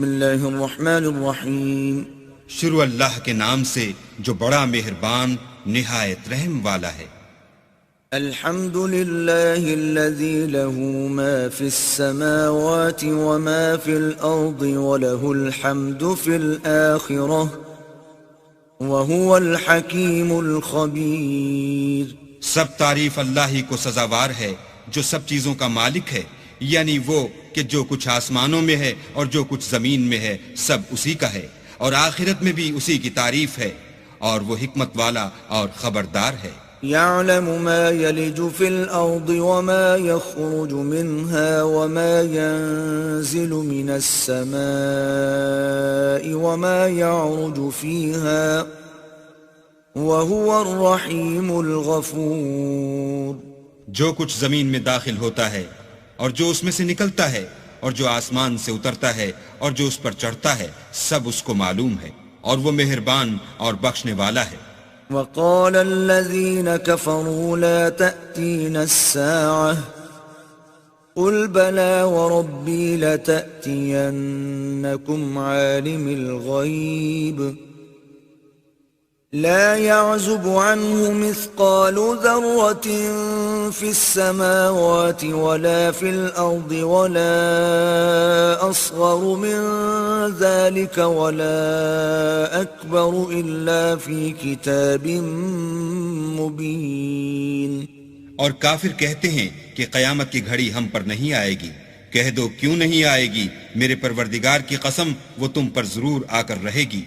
بسم اللہ الرحمن الرحیم. شروع اللہ کے نام سے جو بڑا مہربان نہایت رحم والا ہے. الحمد للہ الذی له ما فی السماوات وما فی الارض وله الحمد فی الآخرة وهو الحکیم الخبیر. سب تعریف اللہ ہی کو سزاوار ہے جو سب چیزوں کا مالک ہے، یعنی وہ کہ جو کچھ آسمانوں میں ہے اور جو کچھ زمین میں ہے سب اسی کا ہے، اور آخرت میں بھی اسی کی تعریف ہے، اور وہ حکمت والا اور خبردار ہے. يعلم ما يلج في الأرض وما يخرج منها وما ينزل من السماء وما يعرج فيها وهو الرحيم الغفور. جو کچھ زمین میں داخل ہوتا ہے اور جو اس میں سے نکلتا ہے اور جو آسمان سے اترتا ہے اور جو اس پر چڑھتا ہے سب اس کو معلوم ہے، اور وہ مہربان اور بخشنے والا ہے. وقال الذين كفروا لا تأتينا الساعة قل بلى وربي لتأتينكم عالم الغيب لا يعزب عنه مثقال ذرة في السماوات ولا في الأرض ولا أصغر من ذلك ولا أكبر إلا في كتاب مبين. اور کافر کہتے ہیں کہ قیامت کی گھڑی ہم پر نہیں آئے گی. کہہ دو کیوں نہیں آئے گی؟ میرے پروردگار کی قسم وہ تم پر ضرور آ کر رہے گی.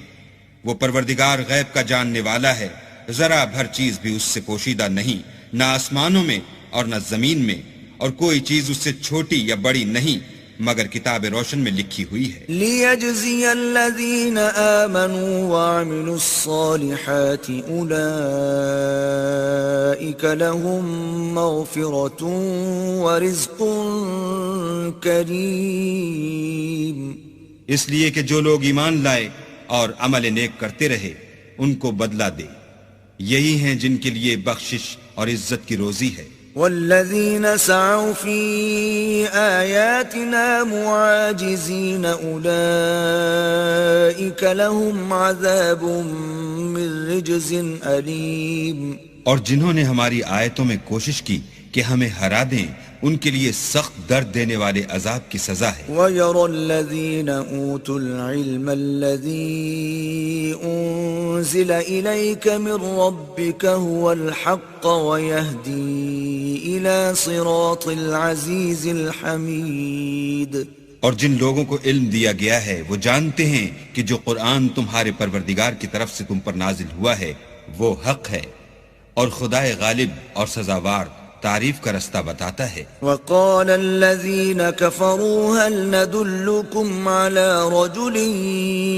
وہ پروردگار غیب کا جاننے والا ہے، ذرا بھر چیز بھی اس سے پوشیدہ نہیں، نہ آسمانوں میں اور نہ زمین میں، اور کوئی چیز اس سے چھوٹی یا بڑی نہیں مگر کتاب روشن میں لکھی ہوئی ہے. لِيَجْزِيَ الَّذِينَ آمَنُوا وَعَمِلُوا الصَّالِحَاتِ أُولَئِكَ لَهُم مَّغْفِرَةٌ وَرِزْقٌ كَرِيمٌ. اس لیے کہ جو لوگ ایمان لائے اور عمل نیک کرتے رہے ان کو بدلہ دے، یہی ہیں جن کے لیے بخشش اور عزت کی روزی ہے. والذین سعوا فی آیاتنا معاجزین اولئک لهم عذاب من رجز علیم. اور جنہوں نے ہماری آیتوں میں کوشش کی کہ ہمیں ہرا دیں ان کے لیے سخت درد دینے والے عذاب کی سزا ہے. وَيَرَى الَّذِينَ أُوتُوا الْعِلْمَ الَّذِي أُنزِلَ إِلَيْكَ مِنْ رَبِّكَ هُوَ الْحَقَّ وَيَهْدِي إِلَى صِرَاطِ الْعَزِيزِ الْحَمِيدِ. اور جن لوگوں کو علم دیا گیا ہے وہ جانتے ہیں کہ جو قرآن تمہارے پروردگار کی طرف سے تم پر نازل ہوا ہے وہ حق ہے، اور خدائے غالب اور سزاوار تعریف کا رستہ بتاتا ہے. وقال الذين كفروا هل ندلكم على رجل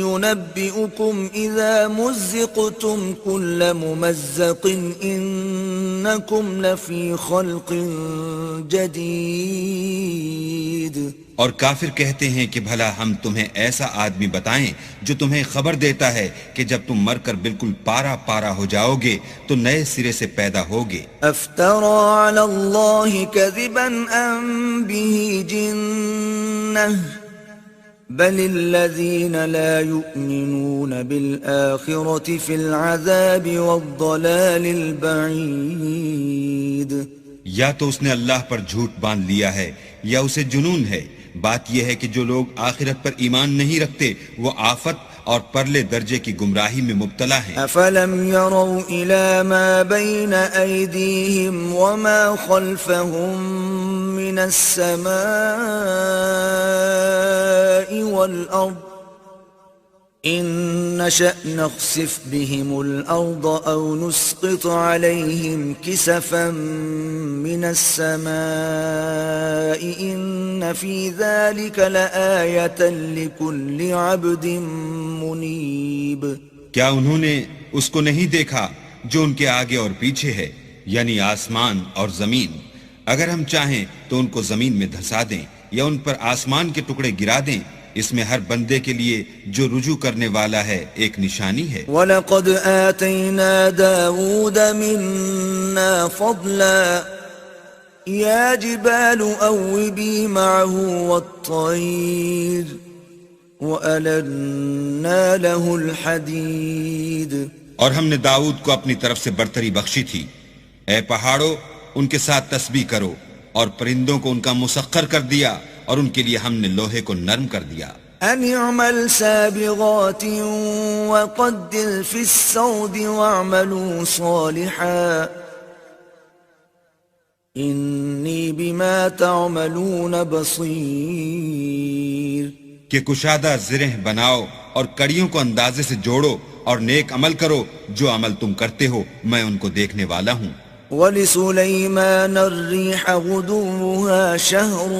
ينبئكم إذا مزقتم كل ممزق إنكم لفي خلق جديد. اور کافر کہتے ہیں کہ بھلا ہم تمہیں ایسا آدمی بتائیں جو تمہیں خبر دیتا ہے کہ جب تم مر کر بالکل پارا پارا ہو جاؤ گے تو نئے سرے سے پیدا ہوگے. افترى على الله كذبا ام به جنة بل الذين لا يؤمنون بالآخرة في العذاب والضلال البعيد. یا تو اس نے اللہ پر جھوٹ باندھ لیا ہے یا اسے جنون ہے. بات یہ ہے کہ جو لوگ آخرت پر ایمان نہیں رکھتے وہ آفت اور پرلے درجے کی گمراہی میں مبتلا ہیں. افلم يروا الى ما بين ايديهم وما خلفهم من السماء والارض ان نشأ نخسف بهم الارض او نسقط عليهم كسفا من السماء ان في ذلك لآية لكل عبد منيب. کیا انہوں نے اس کو نہیں دیکھا جو ان کے آگے اور پیچھے ہے، یعنی آسمان اور زمین؟ اگر ہم چاہیں تو ان کو زمین میں دھسا دیں یا ان پر آسمان کے ٹکڑے گرا دیں، اس میں ہر بندے کے لیے جو رجوع کرنے والا ہے ایک نشانی ہے. وَلَقَدْ آتَيْنَا دَاوُودَ مِنَّا فَضْلًا يَا جِبَالُ أَوِّبِي مَعَهُ وَالطَّيْرَ وَأَلَنَّا لَهُ الْحَدِيدِ اور ہم نے داؤد کو اپنی طرف سے برتری بخشی تھی. اے پہاڑوں ان کے ساتھ تسبیح کرو، اور پرندوں کو ان کا مسخر کر دیا، اور ان کے لیے ہم نے لوہے کو نرم کر دیا. أَنِ اعْمَلْ سَابِغَاتٍ وَقَدِّرْ فِي السَّوْدِ وَاعْمَلُوا صَالِحًا إِنِّي بِمَا تَعْمَلُونَ بَصِيرٌ کہ کشادہ زرہ بناؤ اور کڑیوں کو اندازے سے جوڑو اور نیک عمل کرو، جو عمل تم کرتے ہو میں ان کو دیکھنے والا ہوں. وَلِسُلَيْمَانَ الرِّيحَ غُدُوُّهَا شَهْرٌ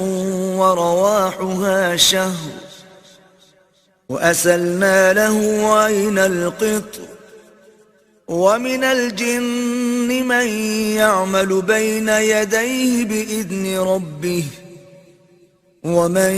وَرَوَاحُهَا شَهْرٌ وَأَسَلْنَا لَهُ عَيْنَ الْقِطْرِ وَمِنَ الْجِنِّ مَنْ يَعْمَلُ بَيْنَ يَدَيْهِ بِإِذْنِ رَبِّهِ وَمَنْ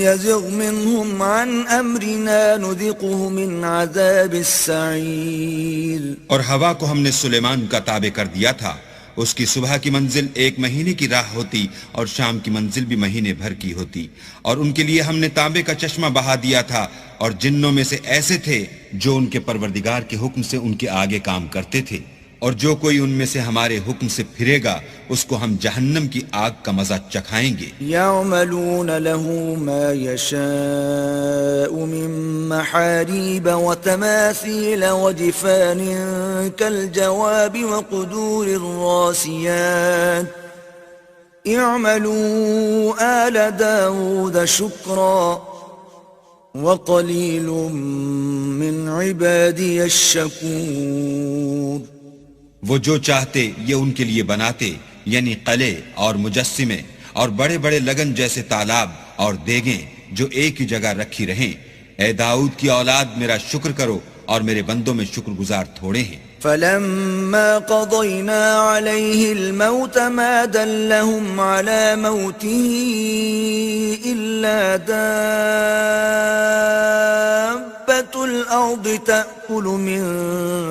يَزِغْ مِنْهُمْ عَنْ أَمْرِنَا نُذِقْهُ مِنْ عَذَابِ السَّعِيرِ اور ہوا کو ہم نے سلیمان کا تابع کر دیا تھا. اس کی صبح کی منزل 1 مہینے کی راہ ہوتی اور شام کی منزل بھی مہینے بھر کی ہوتی. اور ان کے لیے ہم نے تانبے کا چشمہ بہا دیا تھا، اور جنوں میں سے ایسے تھے جو ان کے پروردگار کے حکم سے ان کے آگے کام کرتے تھے. اور جو کوئی ان میں سے ہمارے حکم سے پھرے گا اس کو ہم جہنم کی آگ کا مزہ چکھائیں گے. يَعْمَلُونَ لَهُ مَا يَشَاءُ مِن مَّحَارِيبَ وَتَمَاثِيلَ وَجِفَانٍ كَالْجَوَابِ وَقُدُورِ الرَّاسِيَاتِ اعْمَلُوا آلَ دَاوُودَ شُكْرًا وَقَلِيلٌ مِّنْ عِبَادِيَ الشَّكُورُ وہ جو چاہتے یہ ان کے لیے بناتے، یعنی قلعے اور مجسمے اور بڑے بڑے لگن جیسے تالاب اور دیگیں جو ایک ہی جگہ رکھی رہیں. اے داؤد کی اولاد میرا شکر کرو، اور میرے بندوں میں شکر گزار تھوڑے ہیں. فَلَمَّا قَضَيْنَا عَلَيْهِ الْمَوْتَ مَا دَلَّهُمْ عَلَى مَوْتِهِ إِلَّا دَابَّةُ الْأَرْضِ تَأْكُلُ مِنْ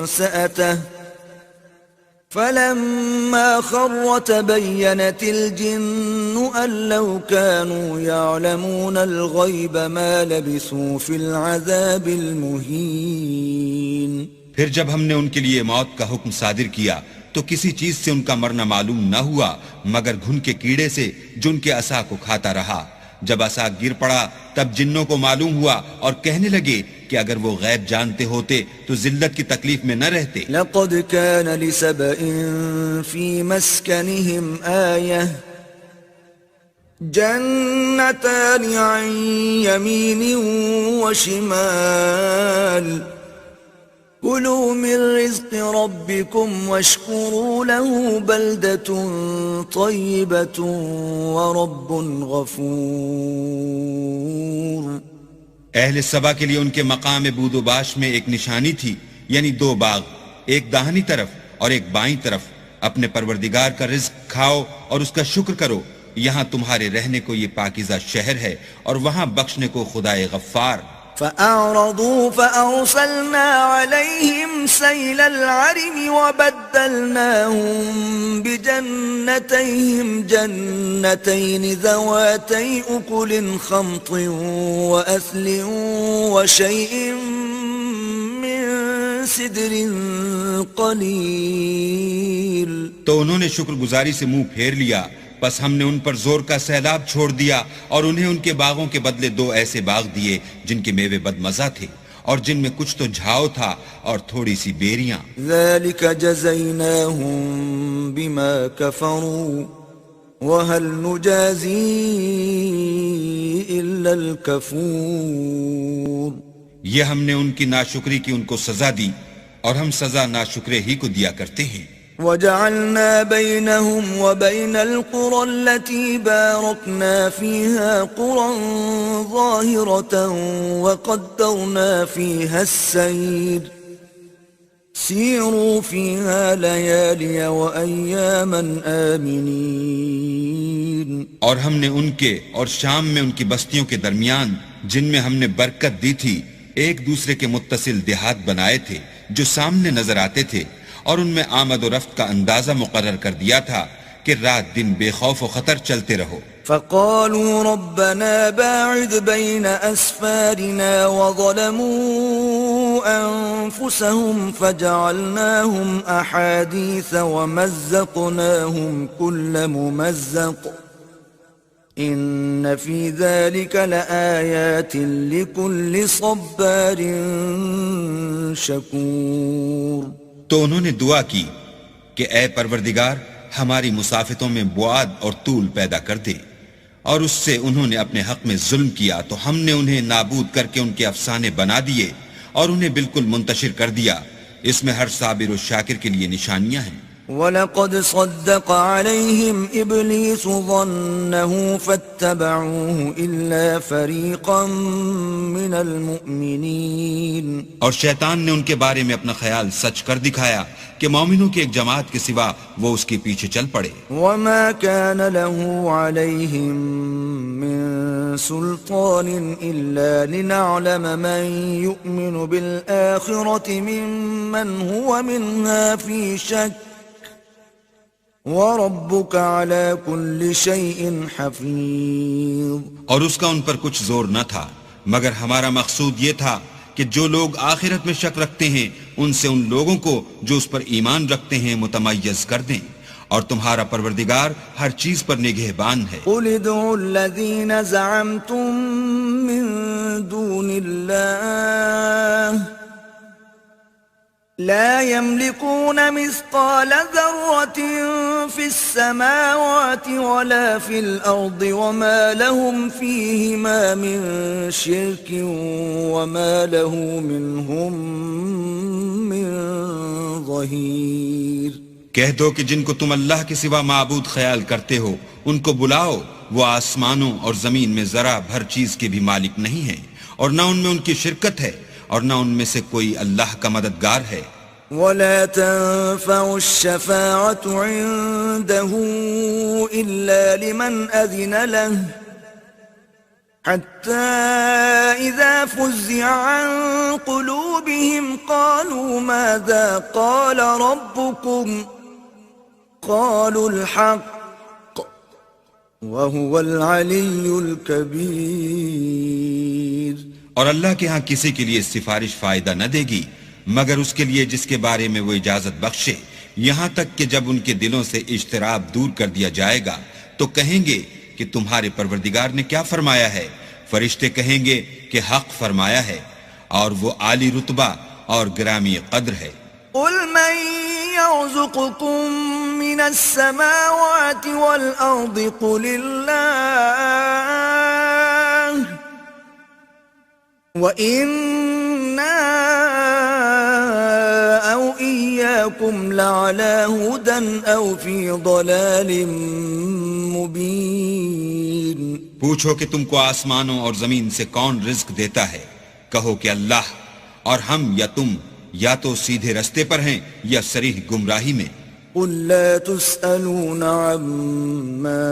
سَأَتَهُ فَلَمَّا خَرَّ تَبَيَّنَتِ الْجِنُّ أَن لَّوْ كَانُوا يَعْلَمُونَ الْغَيْبَ مَا لَبِثُوا فِي الْعَذَابِ الْمُهِينِ پھر جب ہم نے ان کے لیے موت کا حکم صادر کیا تو کسی چیز سے ان کا مرنا معلوم نہ ہوا مگر گھن کے کیڑے سے جو ان کے عصا کو کھاتا رہا. جب عصا گر پڑا تب جنوں کو معلوم ہوا اور کہنے لگے کہ اگر وہ غیب جانتے ہوتے تو ذلت کی تکلیف میں نہ رہتے. لَقَدْ كَانَ لِسَبَإٍ فِي مَسْكَنِهِمْ آيَةٌ جَنَّتَانِ عَنْ يَمِينٍ وَشِمَالٍ كُلُوا مِنْ رِزْقِ رَبِّكُمْ وَاشْكُرُوا لَهُ بَلْدَةٌ طَيِّبَةٌ وَرَبٌّ غَفُورٌ اہل سبا کے لیے ان کے مقام بود و باش میں ایک نشانی تھی، یعنی 2 باغ، ایک داہنی طرف اور ایک بائیں طرف. اپنے پروردگار کا رزق کھاؤ اور اس کا شکر کرو. یہاں تمہارے رہنے کو یہ پاکیزہ شہر ہے اور وہاں بخشنے کو خدائے غفار. فَأَعْرَضُوا فَأَرْسَلْنَا عَلَيْهِمْ سَيْلَ الْعَرِمِ وَبَدَّلْنَاهُمْ بِجَنَّتَيْهِمْ جَنَّتَيْنِ ذَوَاتَيْ أُكُلٍ خَمْطٍ وَأَثْلٍ وَشَيْءٍ مِّن سِدْرٍ قَلِيلٍ تو انہوں نے شکر گزاری سے منہ پھیر لیا، پس ہم نے ان پر زور کا سیلاب چھوڑ دیا اور انہیں ان کے باغوں کے بدلے 2 ایسے باغ دیے جن کے میوے بدمزہ تھے اور جن میں کچھ تو جھاؤ تھا اور تھوڑی سی بیریاں. ذَلِكَ جَزَيْنَاهُمْ بِمَا كَفَرُوا وَهَلْ نُجَازِي إِلَّا الْكَفُورَ یہ ہم نے ان کی ناشکری کی ان کو سزا دی اور ہم سزا ناشکرے ہی کو دیا کرتے ہیں. وَجَعَلْنَا بَيْنَهُمْ وَبَيْنَ الْقُرَى الَّتِي بَارَكْنَا فِيهَا قُرًى ظَاهِرَةً وَقَدَّرْنَا فِيهَا السَّيْرَ سِيرُوا فِيهَا لَيَالِيَ وَأَيَّامًا آمِنِينَ اور ہم نے ان کے اور شام میں ان کی بستیوں کے درمیان جن میں ہم نے برکت دی تھی ایک دوسرے کے متصل دیہات بنائے تھے جو سامنے نظر آتے تھے، اور ان میں آمد و رفت کا اندازہ مقرر کر دیا تھا کہ رات دن بے خوف و خطر چلتے رہو. فقالوا ربنا باعد بين أسفارنا وظلموا أنفسهم فجعلناهم أحاديث ومزقناهم كل ممزق إن في ذلك لآيات لكل صبار شكور. تو انہوں نے دعا کی کہ اے پروردگار ہماری مسافتوں میں بعد اور طول پیدا کر دے، اور اس سے انہوں نے اپنے حق میں ظلم کیا تو ہم نے انہیں نابود کر کے ان کے افسانے بنا دیے اور انہیں بالکل منتشر کر دیا. اس میں ہر صابر و شاکر کے لیے نشانیاں ہیں. وَلَقَدْ صَدَّقَ عَلَيْهِمْ إِبْلِيسُ ظَنَّهُ فَاتَّبَعُوهُ إِلَّا فَرِيقًا مِّنَ الْمُؤْمِنِينَ. اور شیطان نے ان کے بارے میں اپنا خیال سچ کر دکھایا کہ مومنوں کی ایک جماعت کے سوا وہ اس کے پیچھے چل پڑے. وَمَا كَانَ لَهُ عَلَيْهِمْ مِن سُلْطَانٍ إِلَّا لِنَعْلَمَ مَن يُؤْمِنُ بِالْآخِرَةِ مِمَّنْ هُوَ مِنْهَا فِي شَكٍّ وَرَبُّكَ عَلَى كُلِّ شَيْءٍ حَفِيظٌ. اور اس کا ان پر کچھ زور نہ تھا مگر ہمارا مقصود یہ تھا کہ جو لوگ آخرت میں شک رکھتے ہیں ان سے ان لوگوں کو جو اس پر ایمان رکھتے ہیں متمیز کر دیں، اور تمہارا پروردگار ہر چیز پر نگہبان ہے. قُلِ ادْعُوا الَّذِينَ زَعَمْتُم مِّن دُونِ اللَّهِ لا يملكون مثقال ذرة في السماوات ولا في الأرض وما لهم فيهما من شرك وما له منهم من ظهير. کہہ دو کہ جن کو تم اللہ کے سوا معبود خیال کرتے ہو ان کو بلاؤ، وہ آسمانوں اور زمین میں ذرا بھر چیز کے بھی مالک نہیں ہیں، اور نہ ان میں ان کی شرکت ہے اور نہ ان میں سے کوئی اللہ کا مددگار ہے. ولا تنفع الشفاعة عنده إلا لمن أذن له حتى إذا فزع عن قلوبهم قالوا ماذا قال ربكم قالوا الحق وهو العلي الكبير. اور اللہ کے ہاں کسی کے لیے سفارش فائدہ نہ دے گی مگر اس کے لیے جس کے بارے میں وہ اجازت بخشے، یہاں تک کہ جب ان کے دلوں سے اجتراب دور کر دیا جائے گا تو کہیں گے کہ تمہارے پروردگار نے کیا فرمایا ہے. فرشتے کہیں گے کہ حق فرمایا ہے، اور وہ عالی رتبہ اور گرامی قدر ہے. قل من يرزقكم من السماوات والأرض قل الله وإنا أو إياكم لعلى هدى أو في ضلال مبين. پوچھو کہ تم کو آسمانوں اور زمین سے کون رزق دیتا ہے، کہو کہ اللہ، اور ہم یا تم یا تو سیدھے رستے پر ہیں یا صریح گمراہی میں. قل لا تسألون عما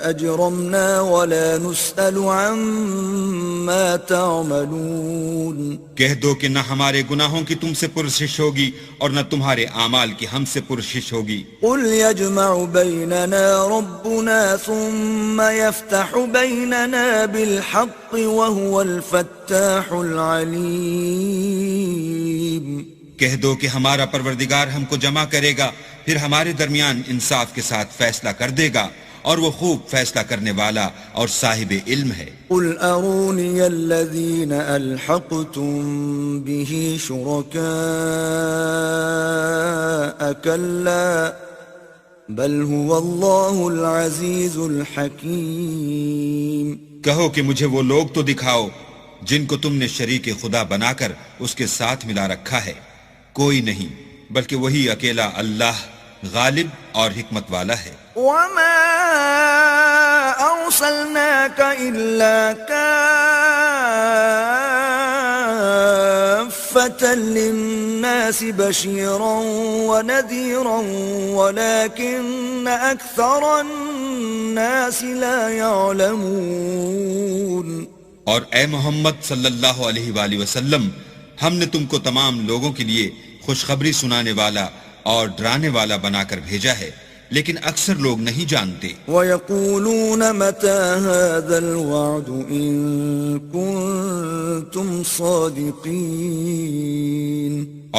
أجرمنا ولا نسأل عما تعملون. کہہ دو کہ نہ ہمارے گناہوں کی تم سے پرسش ہوگی اور نہ تمہارے اعمال کی ہم سے پرسش ہوگی. قل يجمع بيننا ربنا ثم يفتح بيننا بالحق وهو الفتاح العليم. کہہ دو کہ ہمارا پروردگار ہم کو جمع کرے گا، پھر ہمارے درمیان انصاف کے ساتھ فیصلہ کر دے گا، اور وہ خوب فیصلہ کرنے والا اور صاحب علم ہے. قل أروني الذين ألحقتم به شركاء كلا بل هو الله العزيز الحكيم. کہو کہ مجھے وہ لوگ تو دکھاؤ جن کو تم نے شریک خدا بنا کر اس کے ساتھ ملا رکھا ہے. کوئی نہیں بلکہ وہی اکیلا اللہ غالب اور حکمت والا ہے. وما أرسلناك إلا كافة للناس بشيرا ونذيرا ولكن أكثر الناس لا يعلمون. اور اے محمد صلی اللہ علیہ وآلہ وسلم، ہم نے تم کو تمام لوگوں کے لیے خوشخبری سنانے والا اور ڈرانے والا بنا کر بھیجا ہے، لیکن اکثر لوگ نہیں جانتے. وَيَقُولُونَ مَتَى هَذَا الْوَعْدُ إِن كُنتُمْ صَادِقِينَ.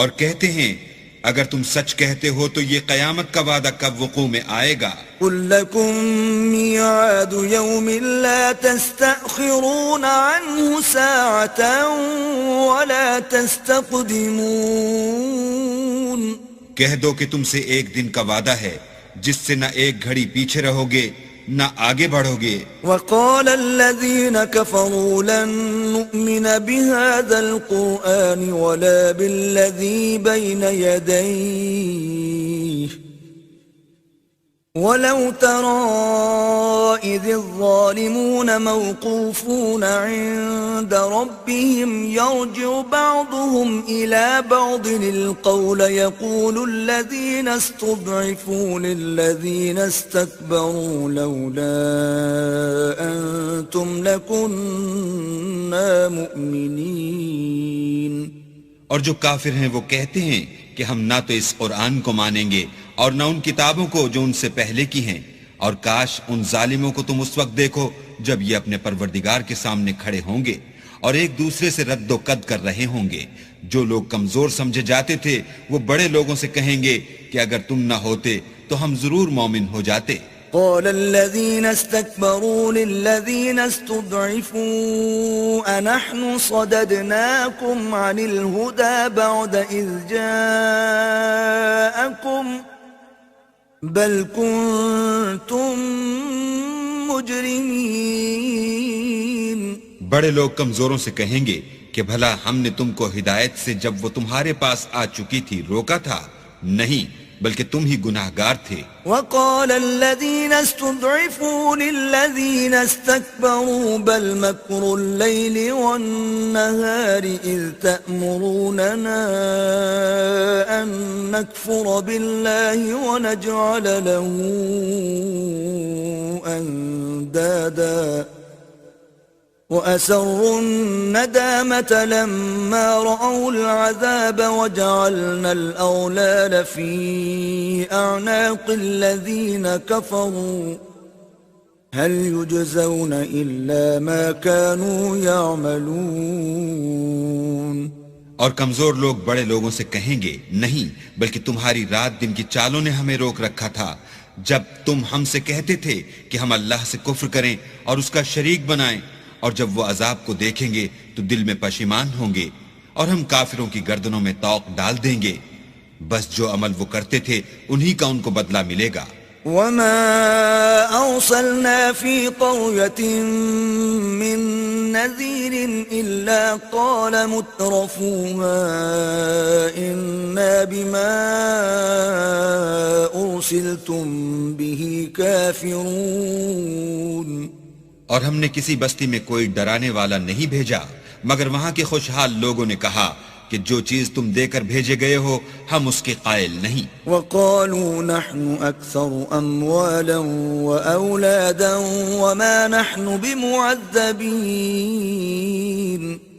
اور کہتے ہیں اگر تم سچ کہتے ہو تو یہ قیامت کا وعدہ کب وقوع میں آئے گا. قُل لَّكُم مِّيعَادُ يَوْمٍ لَّا تَسْتَأْخِرُونَ عَنْهُ سَاعَةً وَلَا تَسْتَقْدِمُونَ. کہہ دو کہ تم سے ایک دن کا وعدہ ہے جس سے نہ ایک گھڑی پیچھے رہو گے نہ آگے بڑھو گے. وَقَالَ الَّذِينَ كَفَرُوا لَن نُّؤْمِنَ بِهَذَا الْقُرْآنِ وَلَا بِالَّذِي بَيْنَ يَدَيْهِ وَلَوْ تَرَىٰ إِذِ الظَّالِمُونَ مَوْقُوفُونَ عِندَ رَبِّهِمْ يَرْجِعُ بَعْضُهُمْ إِلَىٰ بَعْضٍ الْقَوْلَ يَقُولُ الَّذِينَ اسْتُضْعِفُوا لِلَّذِينَ اسْتَكْبَرُوا لَوْلَا أَنتُمْ لَكُنَّا مُؤْمِنِينَ. اور جو کافر ہیں وہ کہتے ہیں کہ ہم نہ تو اس قرآن کو مانیں گے اور نہ ان کتابوں کو جو ان سے پہلے کی ہیں، اور کاش ان ظالموں کو تم اس وقت دیکھو جب یہ اپنے پروردگار کے سامنے کھڑے ہوں گے اور ایک دوسرے سے رد و قد کر رہے ہوں گے. جو لوگ کمزور سمجھے جاتے تھے وہ بڑے لوگوں سے کہیں گے کہ اگر تم نہ ہوتے تو ہم ضرور مومن ہو جاتے. قال الذين استكبروا للذين استضعفوا أنحن صددناكم عن الهدى بعد إذ جاءكم بل كنتم مجرمين. بڑے لوگ کمزوروں سے کہیں گے کہ بھلا ہم نے تم کو ہدایت سے جب وہ تمہارے پاس آ چکی تھی روکا تھا؟ نہیں، بلکہ تم ہی گناہگار تھے. وقال الذين استضعفوا للذين استكبروا بل مكر الليل والنهار إذ تأمروننا أن نكفر بالله ونجعل له أندادا وأسروا الندامة لما رأوا العذاب وجعلنا الأغلال في أعناق الذين كفروا هل يجزون إلا ما كانوا يعملون. اور کمزور لوگ بڑے لوگوں سے کہیں گے نہیں، بلکہ تمہاری رات دن کی چالوں نے ہمیں روک رکھا تھا جب تم ہم سے کہتے تھے کہ ہم اللہ سے کفر کریں اور اس کا شریک بنائیں، اور جب وہ عذاب کو دیکھیں گے تو دل میں پشیمان ہوں گے اور ہم کافروں کی گردنوں میں طوق ڈال دیں گے. بس جو عمل وہ کرتے تھے انہی کا ان کو بدلہ ملے گا. وما أرسلنا في قرية من نذير إلا قال مترفوها إنا بما أرسلتم به كافرون. اور ہم نے کسی بستی میں کوئی ڈرانے والا نہیں بھیجا مگر وہاں کے خوشحال لوگوں نے کہا کہ جو چیز تم دے کر بھیجے گئے ہو ہم اس کے قائل نہیں. وقالوا نحن أكثر أموالا وأولادا وما نحن بمعذبين.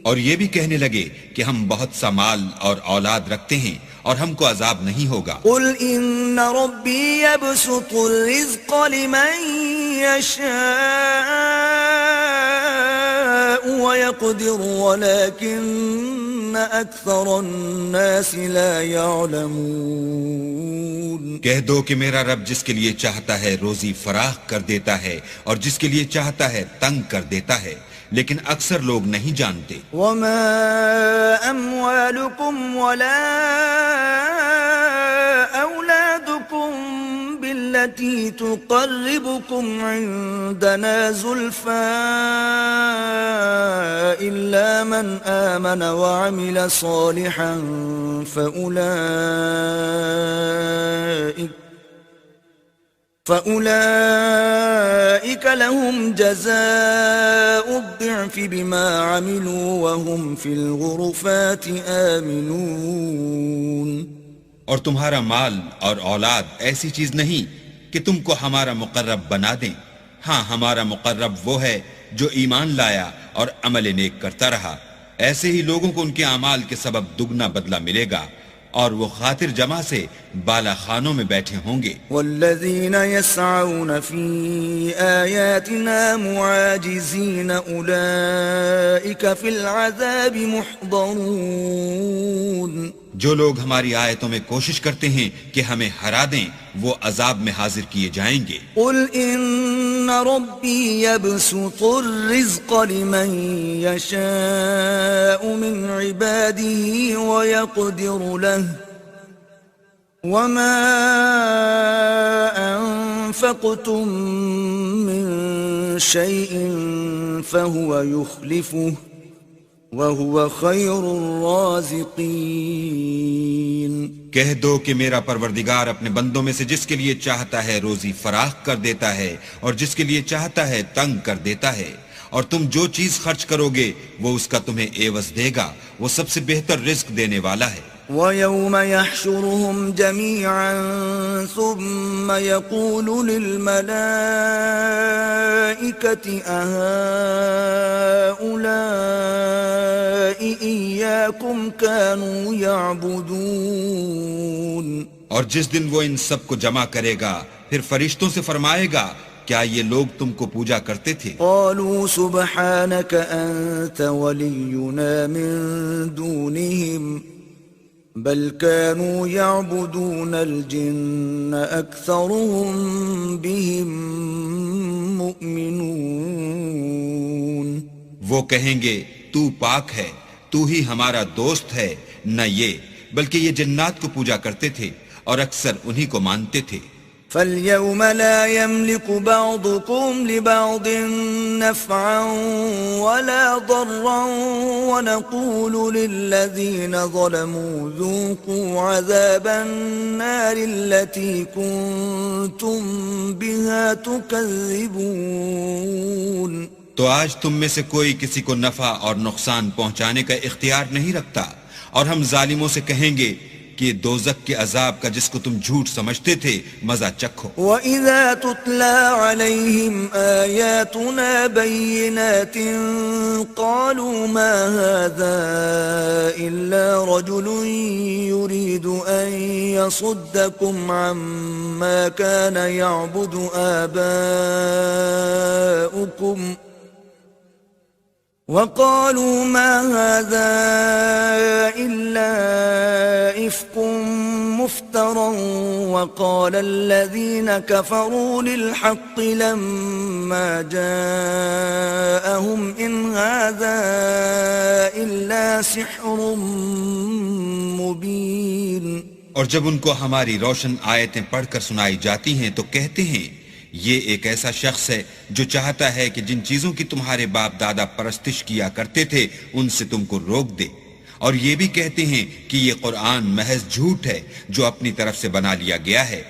اور یہ بھی کہنے لگے کہ ہم بہت سا مال اور اولاد رکھتے ہیں اور ہم کو عذاب نہیں ہوگا. قل إن ربي يبسط الرزق لمن يشاء ويقدر ولكن أكثر الناس لا يعلمون. کہہ دو کہ میرا رب جس کے لیے چاہتا ہے روزی فراخ کر دیتا ہے اور جس کے لیے چاہتا ہے تنگ کر دیتا ہے، لیکن اکثر لوگ نہیں جانتے. وما أموالكم ولا أولادكم بالتي تقربكم عندنا زلفى إلا من آمن وعمل صالحا فأولئك لهم جزاء الضعف بما عملوا وهم في الغرفات آمنون. اور تمہارا مال اور اولاد ایسی چیز نہیں کہ تم کو ہمارا مقرب بنا دیں. ہاں، ہمارا مقرب وہ ہے جو ایمان لایا اور عمل نیک کرتا رہا. ایسے ہی لوگوں کو ان کے اعمال کے سبب دگنا بدلہ ملے گا اور وہ خاطر جمع سے بالا خانوں میں بیٹھے ہوں گے. والذین یسعون فی آیاتنا معاجزین اولئک فی العذاب محضرون. جو لوگ ہماری آیتوں میں کوشش کرتے ہیں کہ ہمیں ہرا دیں وہ عذاب میں حاضر کیے جائیں گے. قل ان ربی یبسط الرزق لمن یشاء من عباده ویقدر له وما انفقتم من شیء فهو يخلفه وَهُوَ خَيْرُ الرَّازِقِينَ. کہہ دو کہ میرا پروردگار اپنے بندوں میں سے جس کے لیے چاہتا ہے روزی فراخ کر دیتا ہے اور جس کے لیے چاہتا ہے تنگ کر دیتا ہے، اور تم جو چیز خرچ کرو گے وہ اس کا تمہیں عوض دے گا، وہ سب سے بہتر رزق دینے والا ہے. وَيَوْمَ يَحْشُرُهُمْ جَمِيعًا ثُمَّ يَقُولُ لِلْمَلَائِكَةِ أَهَؤُلَاءِ إِيَّاكُمْ كَانُوا يَعْبُدُونَ. اور جس دن وہ ان سب کو جمع کرے گا پھر فرشتوں سے فرمائے گا کیا یہ لوگ تم کو پوجا کرتے تھے؟ قالوا سبحانك أنت ولينا من دونهم بل كانوا يعبدون الجن أكثرهم بهم مؤمنون. وہ کہیں گے تو پاک ہے، تو ہی ہمارا دوست ہے، نہ یہ بلکہ یہ جنات کو پوجا کرتے تھے اور اکثر انہی کو مانتے تھے. فاليوم لا يملك بعضكم لبعض نفعا ولا ضرا ونقول للذين ظلموا ذوقوا عذاب النار التي كنتم بها تكذبون. تو آج تم میں سے کوئی کسی کو نفع اور نقصان پہنچانے کا اختیار نہیں رکھتا، اور ہم ظالموں سے کہیں گے کہ دوزخ کے عذاب کا جس کو تم جھوٹ سمجھتے تھے مزہ چکھو. وَإِذَا تُتْلَى عَلَيْهِمْ آيَاتُنَا بَيِّنَاتٍ قَالُوا مَا هَذَا إِلَّا رَجُلٌ يُرِيدُ أَن يَصُدَّكُمْ عَمَّا كَانَ يَعْبُدُ آبَاؤُكُمْ وقالوا ما هذا إلا إفك مفترى وقال الذين كفروا للحق لما جاءهم إن هذا إلا سحر مبين. اور جب ان کو ہماری روشن آیتیں پڑھ کر سنائی جاتی ہیں تو کہتے ہیں یہ ایک ایسا شخص ہے جو چاہتا ہے کہ جن چیزوں کی تمہارے باپ دادا پرستش کیا کرتے تھے ان سے تم کو روک دے، اور یہ بھی کہتے ہیں کہ یہ قرآن محض جھوٹ ہے جو اپنی طرف سے بنا لیا گیا ہے.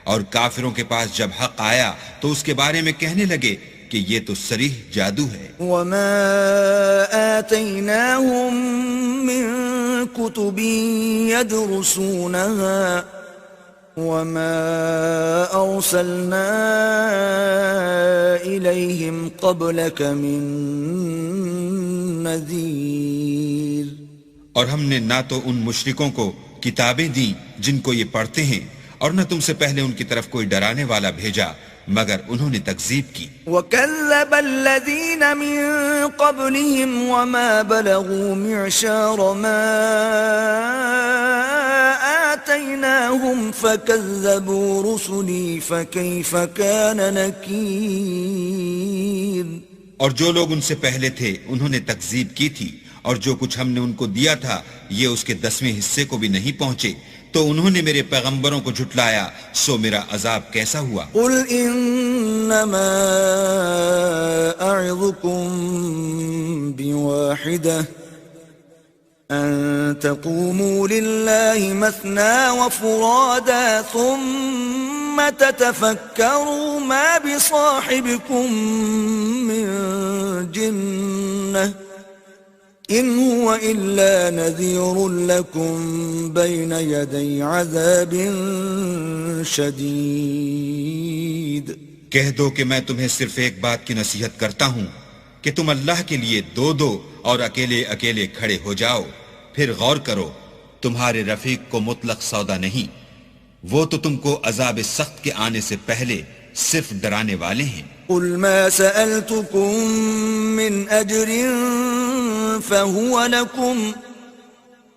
اور کافروں کے پاس جب حق آیا تو اس کے بارے میں کہنے لگے کہ یہ تو صریح جادو ہے. وما آتيناهم من كتب يدرسونها وما أرسلنا إليهم قبلك من نذير. اور ہم نے نہ تو ان مشرکوں کو کتابیں دیں جن کو یہ پڑھتے ہیں، اور نہ تم سے پہلے ان کی طرف کوئی ڈرانے والا بھیجا مگر انہوں نے تکذیب کی. وَكَذَّبَ الَّذِينَ مِن قَبْلِهِمْ وَمَا بَلَغُوا مِعْشَارَ مَا آتَيْنَاهُمْ فَكَذَّبُوا رُسُلِي فَكَيْفَ كَانَ نَكِيرٌ. اور جو لوگ ان سے پہلے تھے انہوں نے تکذیب کی تھی، اور جو کچھ ہم نے ان کو دیا تھا یہ اس کے 10ویں حصے کو بھی نہیں پہنچے، تو انہوں نے میرے پیغمبروں کو جھٹلایا، سو میرا عذاب کیسا ہوا. قل انما اعظكم بواحدة ان تقوموا لله مثنى وفرادا ثم تتفكروا ما بصاحبكم من جنة إن هو إلا نذير لكم بين يدي عذاب شديد. کہہ دو کہ میں تمہیں صرف ایک بات کی نصیحت کرتا ہوں کہ تم اللہ کے لیے دو دو اور اکیلے اکیلے کھڑے ہو جاؤ، پھر غور کرو تمہارے رفیق کو مطلق سودا نہیں، وہ تو تم کو عذاب سخت کے آنے سے پہلے صرف ڈرانے والے ہیں۔ قل ما سألتكم من أجر فهو لكم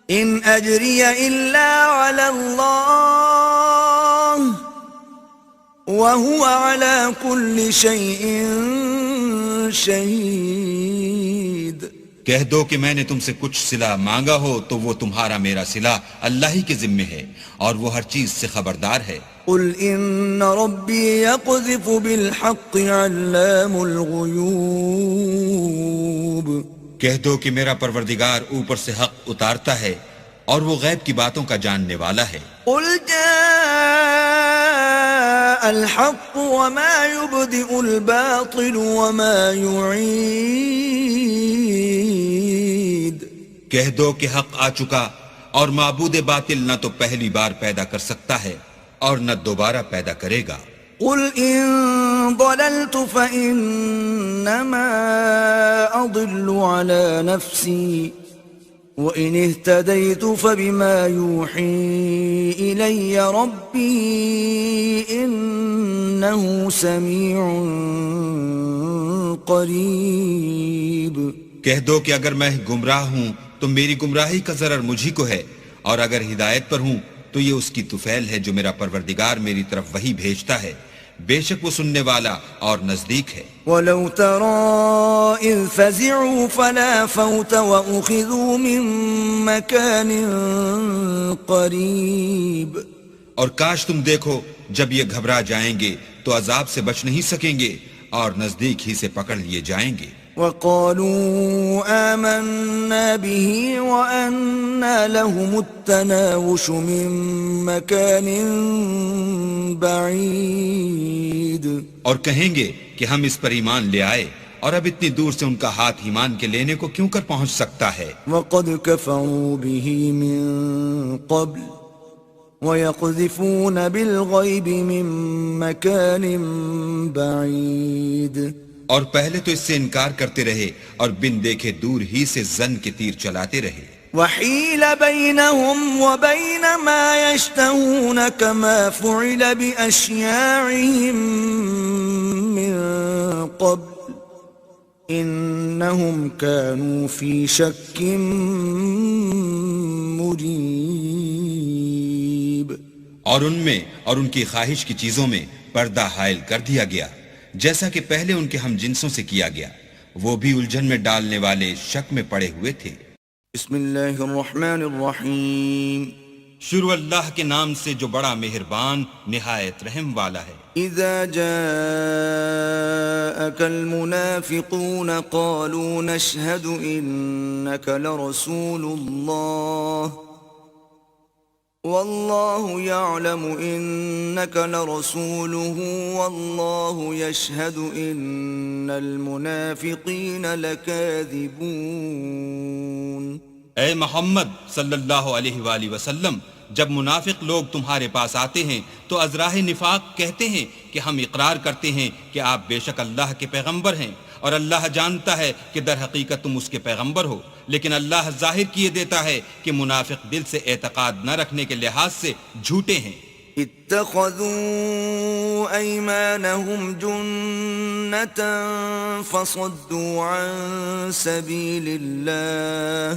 إن أجري إلا على الله وهو على كل شيء شهيد۔ کہہ دو کہ میں نے تم سے کچھ صلہ مانگا ہو تو وہ تمہارا میرا صلہ اللہ ہی کے ذمے ہے، اور وہ ہر چیز سے خبردار ہے۔ قل إن ربي يقذف بالحق علام الغيوب۔ کہہ دو کہ میرا پروردگار اوپر سے حق اتارتا ہے اور وہ غیب کی باتوں کا جاننے والا ہے۔ قل جاء الحق وما يبدئ الباطل وما يعيد۔ کہہ دو کہ حق آ چکا اور معبود باطل نہ تو پہلی بار پیدا کر سکتا ہے اور نہ دوبارہ پیدا کرے گا۔ قل إن ضللت فإنما أضل على نفسي وإن اهتديت فبما يوحي إلي ربي إنه سميع قريب۔ کہہ دو کہ اگر میں گمراہ ہوں تو میری گمراہی کا ضرر مجھی کو ہے، اور اگر ہدایت پر ہوں تو یہ اس کی طفیل ہے جو میرا پروردگار میری طرف وحی بھیجتا ہے، بے شک وہ سننے والا اور نزدیک ہے۔ وَلَوْ تَرَى إِذْ فَزِعُوا فَلَا فَوْتَ وَأُخِذُوا مِن مَّكَانٍ قَرِيبٍ۔ اور کاش تم دیکھو جب یہ گھبرا جائیں گے تو عذاب سے بچ نہیں سکیں گے اور نزدیک ہی سے پکڑ لیے جائیں گے۔ وَقَالُوا آمَنَّا بِهِ وَأَنَّا لَهُمُ التَّنَاوُشُ مِن مَّكَانٍ بَعِيدٍ۔ اور کہیں گے کہ ہم اس پر ایمان لے آئے، اور اب اتنی دور سے ان کا ہاتھ ایمان کے لینے کو کیوں کر پہنچ سکتا ہے۔ وَقَدْ كَفَرُوا بِهِ مِن قَبْلُ وَيَقْذِفُونَ بِالْغَيْبِ مِن مَّكَانٍ بَعِيدٍ۔ اور پہلے تو اس سے انکار کرتے رہے اور بن دیکھے دور ہی سے زن کے تیر چلاتے رہے۔ وحیل بینہم وبین ما یشتہون کما فعل بأشیاعہم من قبل انہم کانوا فی شک مریب۔ اور ان میں اور ان کی خواہش کی چیزوں میں پردہ حائل کر دیا گیا، جیسا کہ پہلے ان کے ہم جنسوں سے کیا گیا، وہ بھی الجھن میں ڈالنے والے شک میں پڑے ہوئے تھے۔ بسم اللہ الرحمن الرحیم۔ شروع اللہ کے نام سے جو بڑا مہربان نہایت رحم والا ہے۔ اذا جاءك المنافقون قالوا نشهد انك لرسول الله والله يعلم إنك لرسوله والله يشهد إن المنافقين لكاذبون۔ اے محمد صلی اللہ علیہ وآلہ وسلم، جب منافق لوگ تمہارے پاس آتے ہیں تو از راہ نفاق کہتے ہیں کہ ہم اقرار کرتے ہیں کہ آپ بے شک اللہ کے پیغمبر ہیں، اور اللہ جانتا ہے کہ در حقیقت تم اس کے پیغمبر ہو، لیکن اللہ ظاہر کیے دیتا ہے کہ منافق دل سے اعتقاد نہ رکھنے کے لحاظ سے جھوٹے ہیں۔ اتخذوا ایمانہم جنة فصدوا عن سبیل اللہ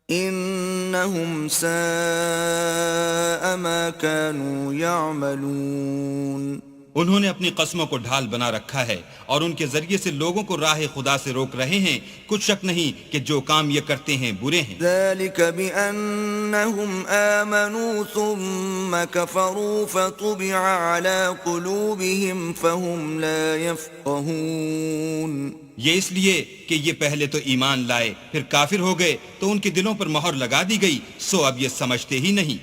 انہم ساء ما كانوا يعملون۔ انہوں نے اپنی قسموں کو ڈھال بنا رکھا ہے اور ان کے ذریعے سے لوگوں کو راہ خدا سے روک رہے ہیں، کچھ شک نہیں کہ جو کام یہ کرتے ہیں برے ہیں۔ ذلك بأنهم آمنوا ثم كفروا فطبع على قلوبهم فهم لا يفقهون۔ یہ اس لیے کہ یہ پہلے تو ایمان لائے پھر کافر ہو گئے تو ان کے دلوں پر مہر لگا دی گئی، سو اب یہ سمجھتے ہی نہیں۔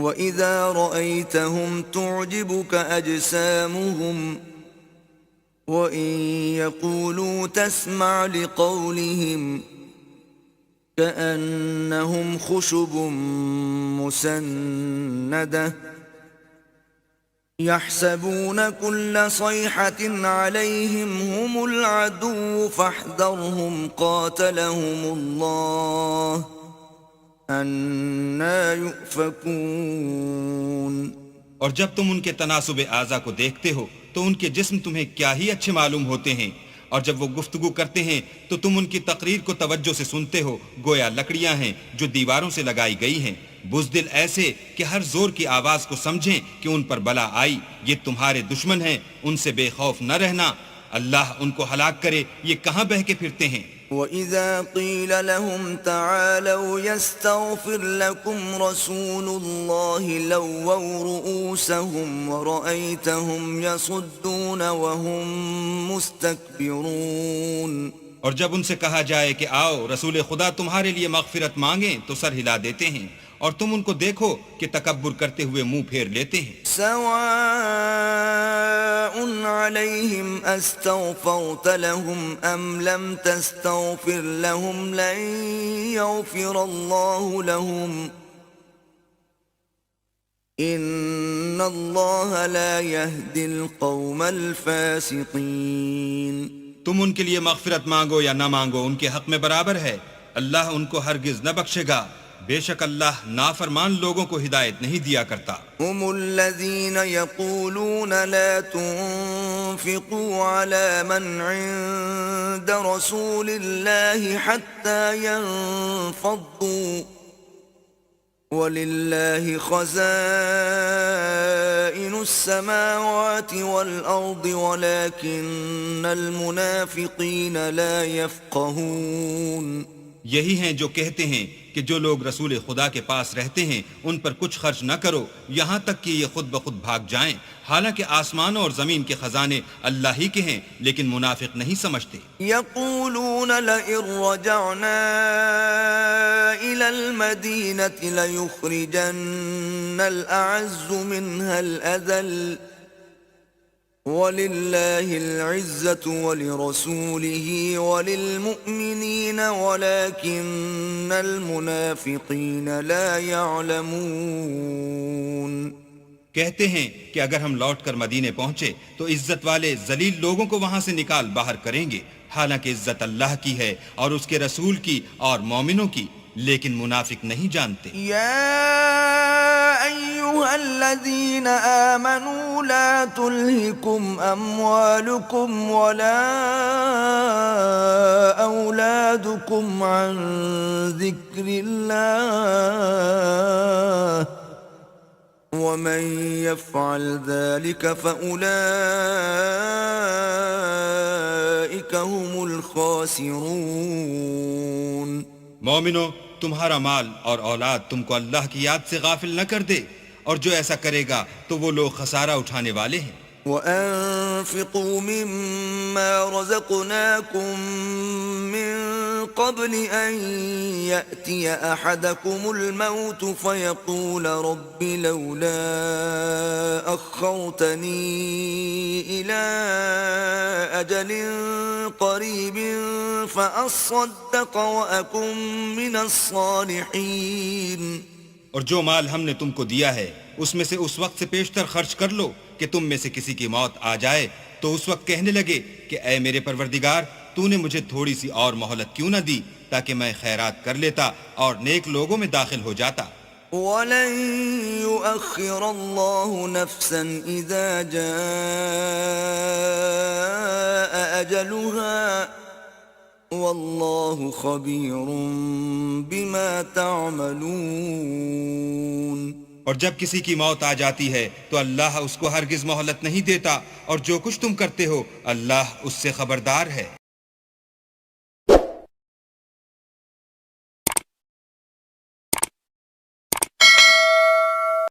وَإِذَا رَأَيْتَهُمْ تُعْجِبُكَ أَجْسَامُهُمْ وَإِن يَقُولُوا تَسْمَعْ لِقَوْلِهِمْ كَأَنَّهُمْ خُشُبٌ مُّسَنَّدَةٌ يَحْسَبُونَ كُلَّ صَيْحَةٍ عَلَيْهِمْ هُمُ الْعَدُوُّ فَاحْذَرْهُمْ قَاتَلَهُمُ اللَّهُ أَنَّىٰ يُؤْفَكُونَ اور جب تم ان کے تناسب اعضا کو دیکھتے ہو تو ان کے جسم تمہیں کیا ہی اچھے معلوم ہوتے ہیں، اور جب وہ گفتگو کرتے ہیں تو تم ان کی تقریر کو توجہ سے سنتے ہو، گویا لکڑیاں ہیں جو دیواروں سے لگائی گئی ہیں، بزدل ایسے کہ ہر زور کی آواز کو سمجھیں کہ ان پر بلا آئی، یہ تمہارے دشمن ہیں، ان سے بے خوف نہ رہنا، اللہ ان کو ہلاک کرے، یہ کہاں بہہ کے پھرتے ہیں۔ وَإِذَا قِيلَ لَهُمْ تَعَالَوْا يَسْتَغْفِرْ لَكُمْ رَسُولُ اللَّهِ لَوَّوْا رُءُوسَهُمْ وَرَأَيْتَهُمْ يَصُدُّونَ وَهُمْ مُسْتَكْبِرُونَ اور جب ان سے کہا جائے کہ آؤ رسول خدا تمہارے لیے مغفرت مانگیں تو سر ہلا دیتے ہیں، اور تم ان کو دیکھو کہ تکبر کرتے ہوئے منہ پھیر لیتے ہیں۔ سواء عليهم استغفرت لهم ام لم تستغفر لهم لن يغفر الله لهم ان الله لا يهدي القوم الفاسقين تم ان کے لیے مغفرت مانگو یا نہ مانگو ان کے حق میں برابر ہے، اللہ ان کو ہرگز نہ بخشے گا، بے شک اللہ نافرمان لوگوں کو ہدایت نہیں دیا کرتا۔ هم الذين يقولون لا تنفقوا على من عند رسول الله حتى ينفضوا ولله خزائن السماوات والأرض ولكن المنافقين لا يفقهون یہی ہیں جو کہتے ہیں کہ جو لوگ رسول خدا کے پاس رہتے ہیں ان پر کچھ خرچ نہ کرو یہاں تک کہ یہ خود بخود بھاگ جائیں، حالانکہ آسمانوں اور زمین کے خزانے اللہ ہی کے ہیں، لیکن منافق نہیں سمجھتے۔ یقولون لئن رجعنا إلى المدينة ليخرجن الأعز منها الأذل وَلِلَّهِ الْعِزَّةُ وَلِرَسُولِهِ وَلِلْمُؤْمِنِينَ وَلَكِنَّ الْمُنَافِقِينَ لَا يَعْلَمُونَ کہتے ہیں کہ اگر ہم لوٹ کر مدینے پہنچے تو عزت والے ذلیل لوگوں کو وہاں سے نکال باہر کریں گے، حالانکہ عزت اللہ کی ہے اور اس کے رسول کی اور مومنوں کی، لیکن منافق نہیں جانتے۔ أيها الذين آمنوا لا تلهكم أموالكم ولا أولادكم عن ذكر الله ومن يفعل ذلك فأولئك هم الخاسرون۔ مومنو، تمہارا مال اور اولاد تم کو اللہ کی یاد سے غافل نہ کر دے، اور جو ایسا کرے گا تو وہ لوگ خسارہ اٹھانے والے ہیں۔ وَأَنفِقُوا مِمَّا رَزَقْنَاكُم مِّن قَبْلِ أَن يَأْتِيَ أَحَدَكُمُ الْمَوْتُ فَيَقُولَ رَبِّ لَوْلَا أَخَّرْتَنِي إِلَىٰ أَجَلٍ قَرِيبٍ فَأَصَّدَّقَ وَأَكُن مِّنَ الصَّالِحِينَ۔ اور جو مال ہم نے تم کو دیا ہے اس میں سے اس وقت سے پیشتر خرچ کر لو کہ تم میں سے کسی کی موت آ جائے تو اس وقت کہنے لگے کہ اے میرے پروردگار، تو نے مجھے تھوڑی سی اور مہلت کیوں نہ دی تاکہ میں خیرات کر لیتا اور نیک لوگوں میں داخل ہو جاتا۔ وَلَن يُؤَخِّرَ اللَّهُ نَفْسًا إِذَا جَاءَ أَجَلُهَا وَاللَّهُ خَبِيرٌ بِمَا تَعْمَلُونَ۔ اور جب کسی کی موت آ جاتی ہے تو اللہ اس کو ہرگز مہلت نہیں دیتا، اور جو کچھ تم کرتے ہو اللہ اس سے خبردار ہے۔